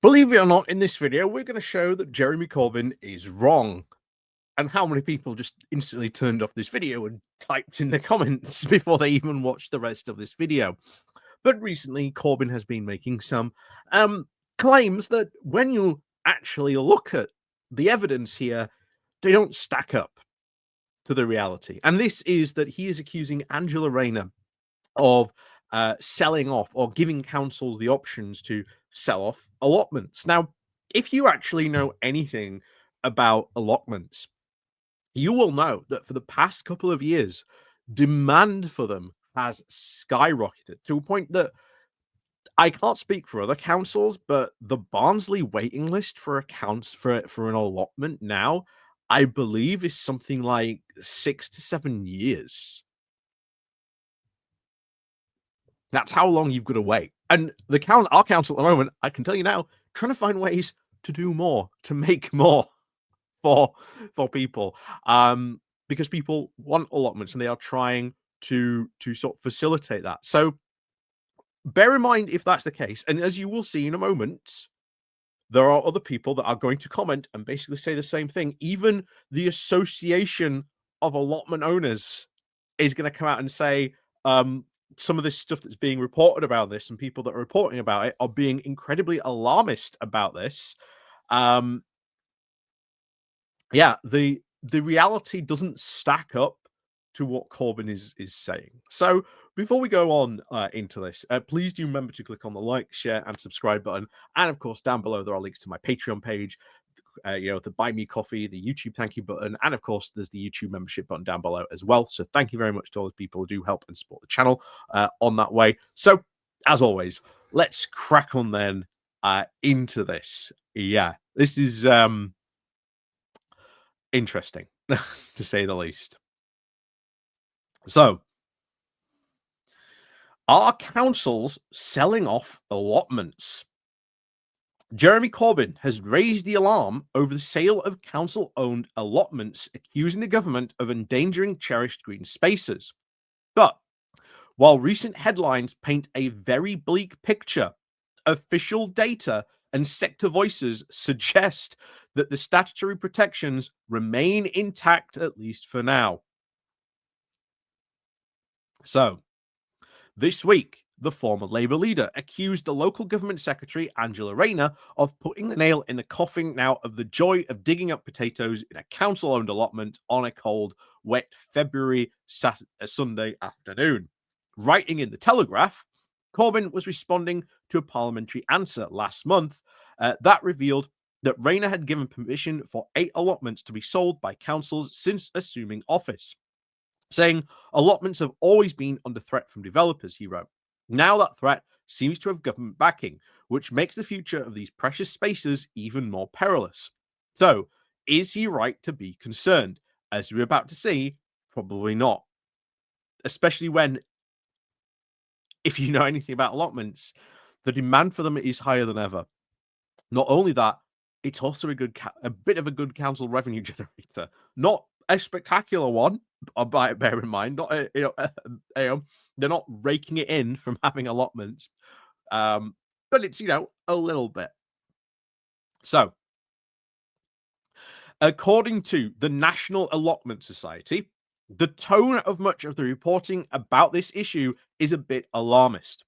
Believe it or not, in this video, we're going to show that Jeremy Corbyn is wrong. And how many people just instantly turned off this video and typed in the comments before they even watched the rest of this video. But recently, Corbyn has been making some claims that when you actually look at the evidence here, they don't stack up to the reality. And this is that he is accusing Angela Rayner of selling off or giving councils the options to sell off allotments. Now, if you actually know anything about allotments, you will know that for the past couple of years, demand for them has skyrocketed to a point that I can't speak for other councils, but the Barnsley waiting list for accounts for an allotment now, I believe, is something like 6 to 7 years. That's how long you've got to wait. And our council at the moment, I can tell you now, trying to find ways to do more, to make more for people, because people want allotments and they are trying to sort of facilitate that. So bear in mind if that's the case, and as you will see in a moment, there are other people that are going to comment and basically say the same thing. Even the Association of Allotment Owners is going to come out and say some of this stuff that's being reported about this and people that are reporting about it are being incredibly alarmist about this. Yeah, the reality doesn't stack up to what Corbyn is saying. So before we go on into this, please do remember to click on the like, share, and subscribe button. And of course, down below there are links to my Patreon page, the Buy Me Coffee, the YouTube thank you button, and of course, there's the YouTube membership button down below as well. So thank you very much to all the people who do help and support the channel on that way. So as always, let's crack on then into this. Yeah, this is interesting to say the least. So, are councils selling off allotments? Jeremy Corbyn has raised the alarm over the sale of council-owned allotments, accusing the government of endangering cherished green spaces. But while recent headlines paint a very bleak picture, official data and sector voices suggest that the statutory protections remain intact, at least for now. So, this week, the former Labour leader accused the local government secretary, Angela Rayner, of putting the nail in the coffin now of the joy of digging up potatoes in a council-owned allotment on a cold, wet February Sunday afternoon. Writing in the Telegraph, Corbyn was responding to a parliamentary answer last month that revealed that Rayner had given permission for 8 allotments to be sold by councils since assuming office, saying allotments have always been under threat from developers, he wrote. Now that threat seems to have government backing, which makes the future of these precious spaces even more perilous. So, is he right to be concerned? As we're about to see, probably not. Especially when, if you know anything about allotments, the demand for them is higher than ever. Not only that, it's also a bit of a good council revenue generator. Not a spectacular one, bear in mind. Not they're not raking it in from having allotments, but it's a little bit. So, according to the National Allotment Society, the tone of much of the reporting about this issue is a bit alarmist.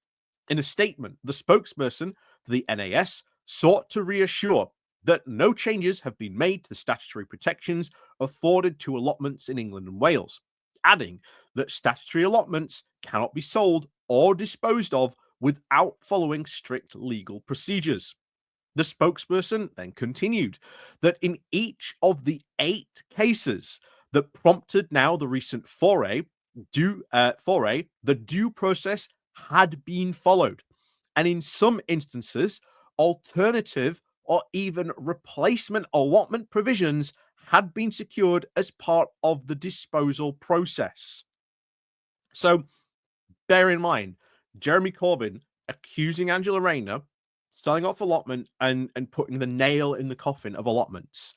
In a statement, the spokesperson for the NAS sought to reassure that no changes have been made to the statutory protections afforded to allotments in England and Wales, adding that statutory allotments cannot be sold or disposed of without following strict legal procedures. The spokesperson then continued that in each of the 8 cases that prompted now the recent foray, the due process had been followed, and in some instances, alternative or even replacement allotment provisions had been secured as part of the disposal process. So, bear in mind, Jeremy Corbyn accusing Angela Rayner selling off allotment and putting the nail in the coffin of allotments.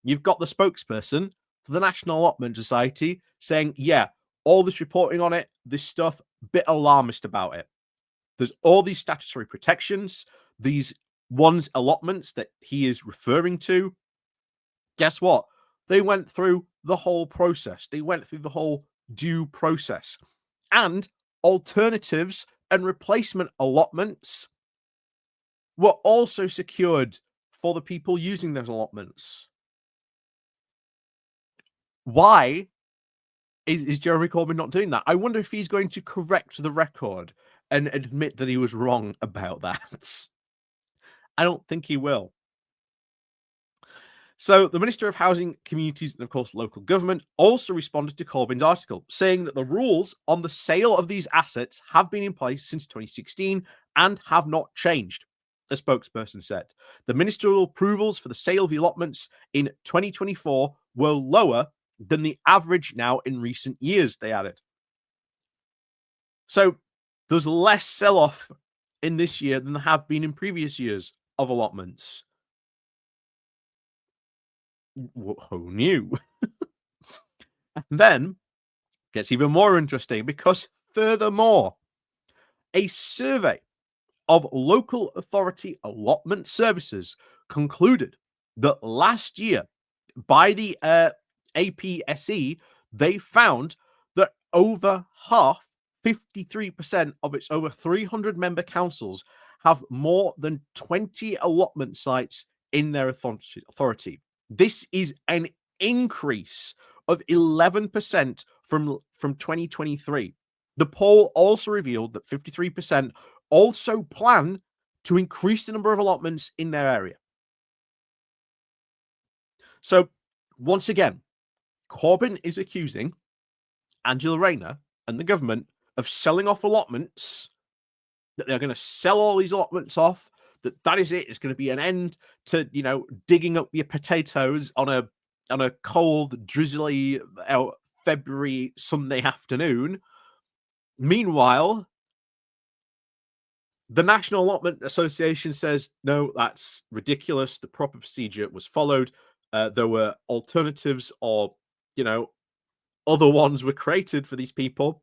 You've got the spokesperson for the National Allotment Society saying, yeah, all this reporting on it, this stuff, bit alarmist about it. There's all these statutory protections, these one's allotments that he is referring to, guess what? They went through the whole process. They went through the whole due process. And alternatives and replacement allotments were also secured for the people using those allotments. Why is Jeremy Corbyn not doing that? I wonder if he's going to correct the record and admit that he was wrong about that. I don't think he will. So the Minister of Housing, Communities and, of course, Local Government also responded to Corbyn's article, saying that the rules on the sale of these assets have been in place since 2016 and have not changed. The spokesperson said the ministerial approvals for the sale of the allotments in 2024 were lower than the average now in recent years, they added. So there's less sell-off in this year than there have been in previous years of allotments. Who knew? And then gets even more interesting because furthermore, a survey of local authority allotment services concluded that last year by the APSE, they found that over half, 53% of its over 300 member councils have more than 20 allotment sites in their authority. This is an increase of 11% from 2023. The poll also revealed that 53% also plan to increase the number of allotments in their area. So, once again, Corbyn is accusing Angela Rayner and the government of selling off allotments, that they're going to sell all these allotments off, that is it. It's going to be an end to, digging up your potatoes on a cold, drizzly February Sunday afternoon. Meanwhile, the National Allotment Association says, no, that's ridiculous. The proper procedure was followed. There were alternatives or, other ones were created for these people.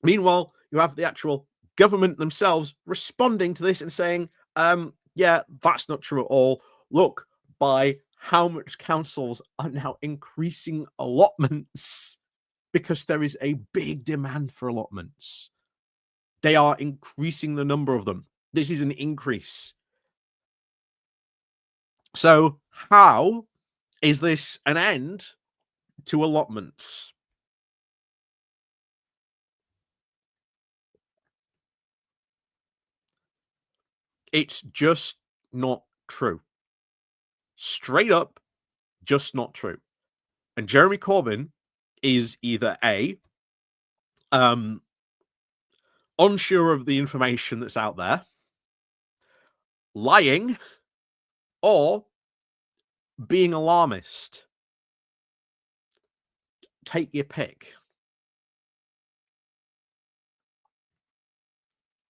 Meanwhile, you have the actual government themselves responding to this and saying, yeah, that's not true at all. Look, by how much councils are now increasing allotments because there is a big demand for allotments. They are increasing the number of them. This is an increase. So how is this an end to allotments? It's just not true. Straight up, just not true. And Jeremy Corbyn is either A, unsure of the information that's out there, lying, or being alarmist. Take your pick.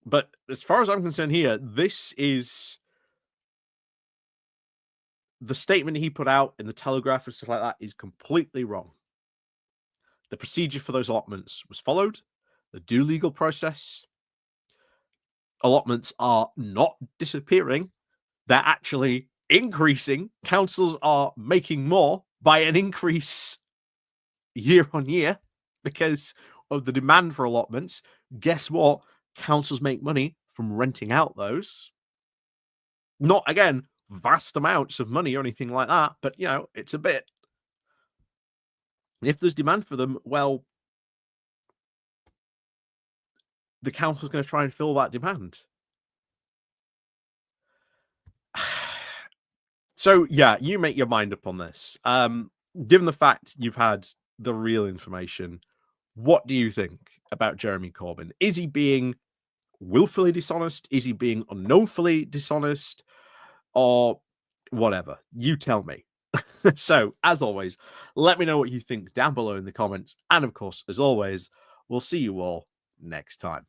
But as far as I'm concerned here, this is the statement he put out in the Telegraph and stuff like that is completely wrong. The procedure for those allotments was followed. The due legal process. Allotments are not disappearing. They're actually increasing. Councils are making more by an increase year on year because of the demand for allotments. Guess what? Councils make money from renting out those. Not, again, vast amounts of money or anything like that, but, it's a bit. And if there's demand for them, well, the council's going to try and fill that demand. So, yeah, you make your mind up on this. Given the fact you've had the real information, what do you think about Jeremy Corbyn? Is he being willfully dishonest? Is he being unknowingly dishonest? Or whatever? You tell me. So, as always, let me know what you think down below in the comments. And of course, as always, we'll see you all next time.